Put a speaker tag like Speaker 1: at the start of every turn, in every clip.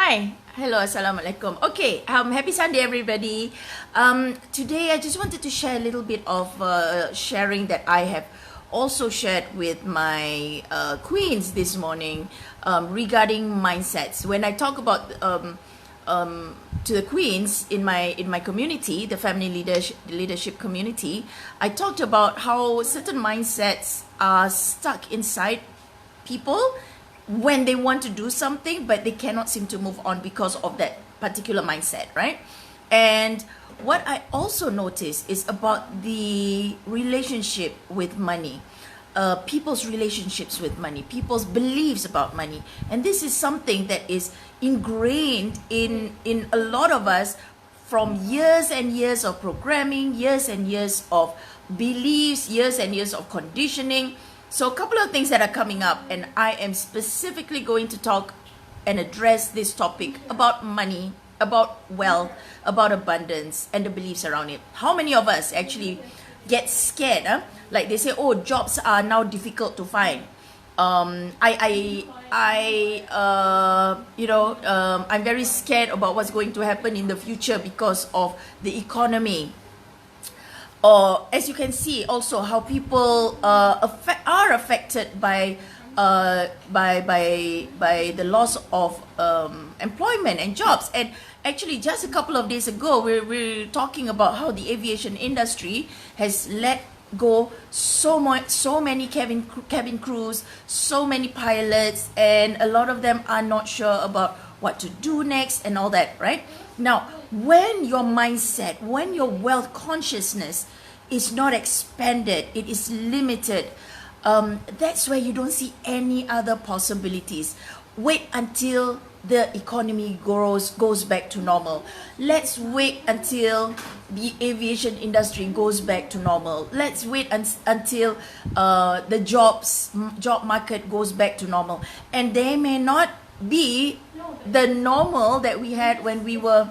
Speaker 1: Hi, hello, assalamualaikum. Okay, happy Sunday, everybody. Today I just wanted to share a little bit of sharing that I have also shared with my queens this morning regarding mindsets. When I talk about to the queens in my community, the family leadership community, I talked about how certain mindsets are stuck inside people when they want to do something, but they cannot seem to move on because of that particular mindset, right? And what I also noticed is about the relationship with money, people's relationships with money, people's beliefs about money. And this is something that is ingrained in a lot of us from years and years of programming, years and years of beliefs, years and years of conditioning. So a couple of things that are coming up, and I am specifically going to talk and address this topic about money, about wealth, about abundance, and the beliefs around it. How many of us actually get scared? Like they say, oh, jobs are now difficult to find. I'm very scared about what's going to happen in the future because of the economy. Or as you can see, also how people are affected by the loss of employment and jobs. And actually, just a couple of days ago, we're talking about how the aviation industry has let go so many cabin crews, so many pilots, and a lot of them are not sure about what to do next and all that, right? Now, when your mindset, when your wealth consciousness is not expanded, it is limited, that's where you don't see any other possibilities. Wait until the economy goes back to normal. Let's wait until the aviation industry goes back to normal. Let's wait until the job market goes back to normal. And they may not be the normal that we had when we were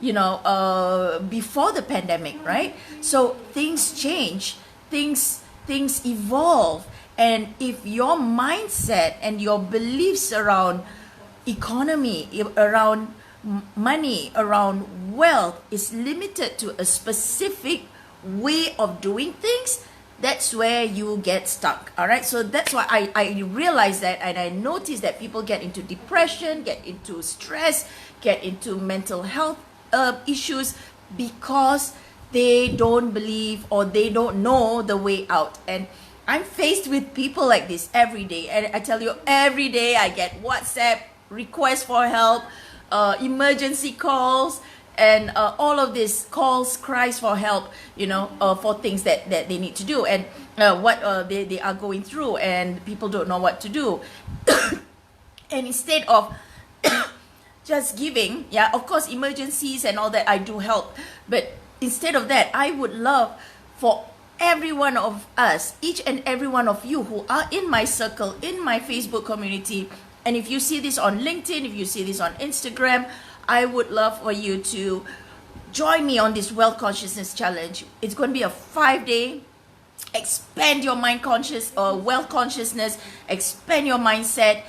Speaker 1: before the pandemic, right? So things change, things evolve, and if your mindset and your beliefs around economy, around money, around wealth is limited to a specific way of doing things, that's where you get stuck. All right, so that's why I realize that, and I notice that people get into depression, get into stress, get into mental health issues because they don't believe or they don't know the way out. And I'm faced with people like this every day, and I tell you, every day I get WhatsApp requests for help, emergency calls, and all of these calls, cries for help, for things that they need to do, and what they are going through, and people don't know what to do. And instead of just giving, of course, emergencies and all that, I do help. But instead of that, I would love for every one of us, each and every one of you who are in my circle, in my Facebook community, and if you see this on LinkedIn, if you see this on Instagram, I would love for you to join me on this Wealth Consciousness Challenge. It's going to be a 5-day, expand your wealth consciousness, expand your mindset,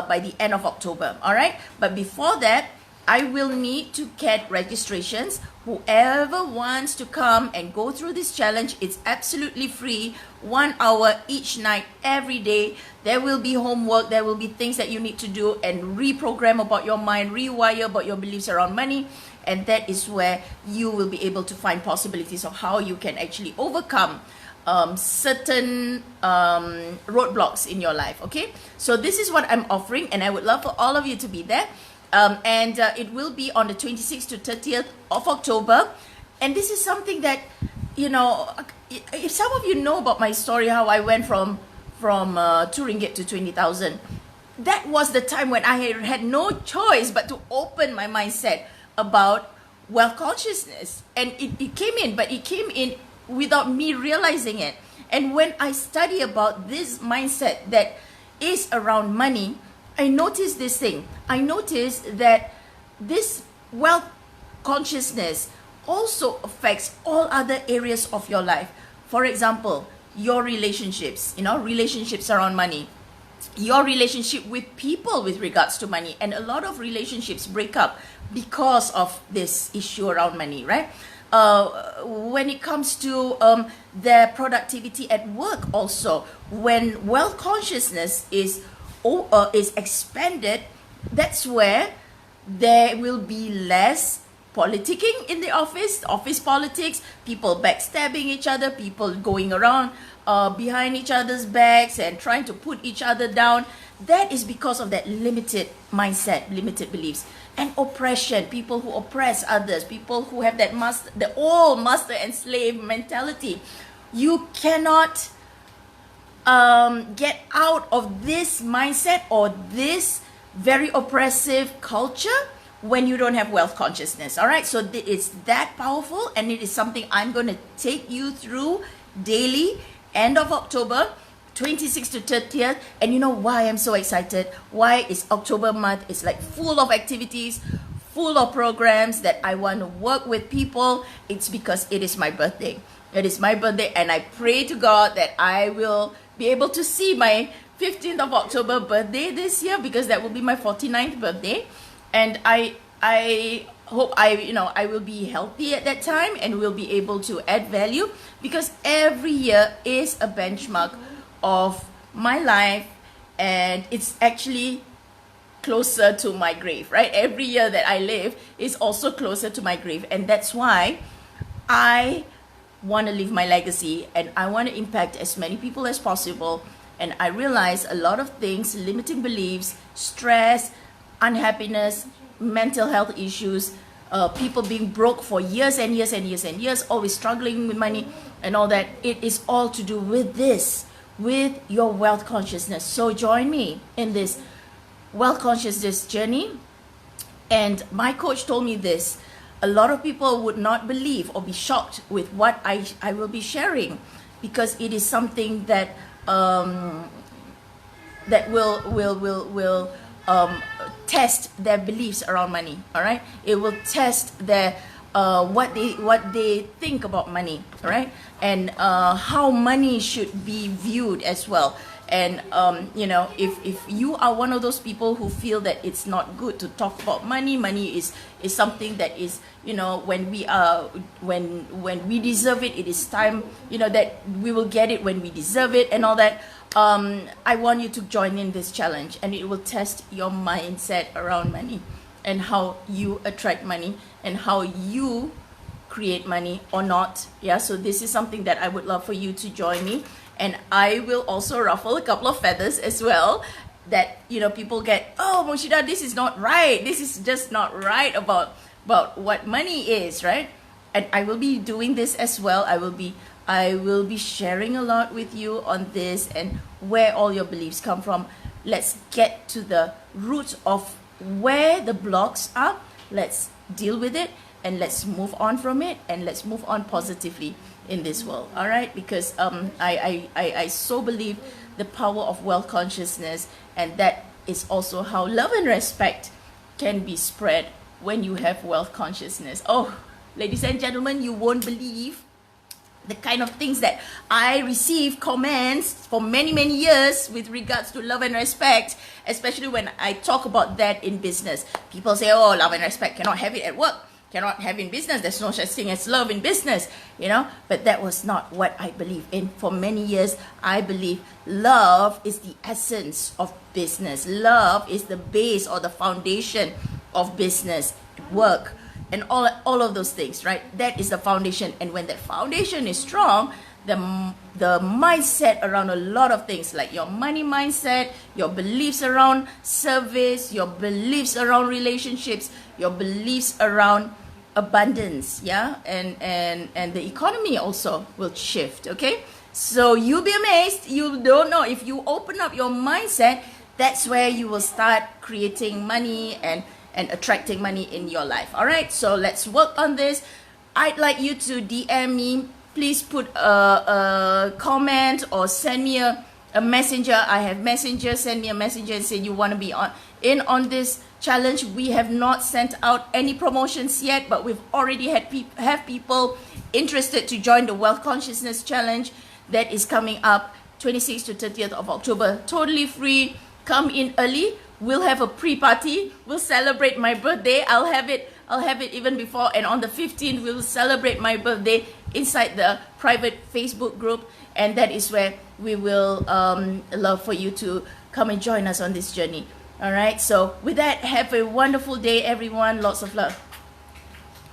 Speaker 1: by the end of October. All right, but before that, I will need to get registrations. Whoever wants to come and go through this challenge, it's absolutely free. 1 hour each night, every day. There will be homework, there will be things that you need to do and reprogram about your mind, rewire about your beliefs around money. And that is where you will be able to find possibilities of how you can actually overcome certain roadblocks in your life. Okay, so this is what I'm offering, and I would love for all of you to be there. And it will be on the 26th to 30th of October. And this is something that, if some of you know about my story, how I went from 2 ringgit to 20,000, that was the time when I had no choice but to open my mindset about wealth consciousness. And it came in without me realizing it. And when I study about this mindset that is around money, I noticed this thing. I noticed that this wealth consciousness also affects all other areas of your life. For example, your relationships, relationships around money. your relationship with people with regards to money. And a lot of relationships break up because of this issue around money, right? When it comes to their productivity at work also, when wealth consciousness is expanded, that's where there will be less politicking in the office politics, people backstabbing each other, people going around behind each other's backs and trying to put each other down. That is because of that limited mindset, limited beliefs, and oppression. People who oppress others, people who have that the old master and slave mentality. You cannot get out of this mindset or this very oppressive culture when you don't have wealth consciousness. All right, so it's that powerful, and it is something I'm going to take you through daily, end of October 26th to 30th. And you know why I'm so excited? Why is October month? It's like full of activities, full of programs that I want to work with people. It's because it is my birthday. It is my birthday, and I pray to God that I will be able to see my 15th of October birthday this year, because that will be my 49th birthday. And I hope I will be healthy at that time and will be able to add value, because every year is a benchmark of my life, and it's actually closer to my grave, right? Every year that I live is also closer to my grave, and that's why I want to leave my legacy, and I want to impact as many people as possible. And I realize a lot of things, limiting beliefs, stress, unhappiness, mental health issues, people being broke for years and years and years and years, always struggling with money and all that. It is all to do with this, with your wealth consciousness. So join me in this wealth consciousness journey. And my coach told me this: a lot of people would not believe or be shocked with what I will be sharing, because it is something that that will test their beliefs around money. All right, it will test their what they think about money. All right, and how money should be viewed as well. And if you are one of those people who feel that it's not good to talk about money is something that is, when we deserve it, it is time, that we will get it when we deserve it and all that. I want you to join in this challenge, and it will test your mindset around money and how you attract money and how you create money or not. Yeah, so this is something that I would love for you to join me. And I will also ruffle a couple of feathers as well, that people get, oh, Mushida, this is not right, this is just not right about what money is, right? And I will be doing this as well. I will be sharing a lot with you on this and where all your beliefs come from. Let's get to the root of where the blocks are. Let's deal with it, and let's move on from it, and let's move on positively in this world. All right, because I so believe the power of wealth consciousness, and that is also how love and respect can be spread when you have wealth consciousness. Oh, ladies and gentlemen, you won't believe the kind of things that I receive comments for many years with regards to love and respect, especially when I talk about that in business. People say, oh, love and respect, cannot have it at work, cannot have in business, there's no such thing as love in business, but that was not what I believe in. For many years, I believe love is the essence of business. Love is the base or the foundation of business, work, and all of those things, right? That is the foundation. And when that foundation is strong, the mindset around a lot of things, like your money mindset, your beliefs around service, your beliefs around relationships, your beliefs around abundance, and the economy also will shift. Okay, so you'll be amazed. You don't know, if you open up your mindset, that's where you will start creating money and attracting money in your life. All right, so let's work on this. I'd like you to DM me. Please put a comment or send me a messenger. I have messenger. Send me a messenger and say you want to be on this challenge. We have not sent out any promotions yet, but we've already have people interested to join the Wealth Consciousness Challenge that is coming up 26th to 30th of October. Totally free. Come in early. We'll have a pre-party. We'll celebrate my birthday. I'll have it even before, and on the 15th we'll celebrate my birthday inside the private Facebook group, and that is where we will love for you to come and join us on this journey. All right, so with that, have a wonderful day, everyone. Lots of love.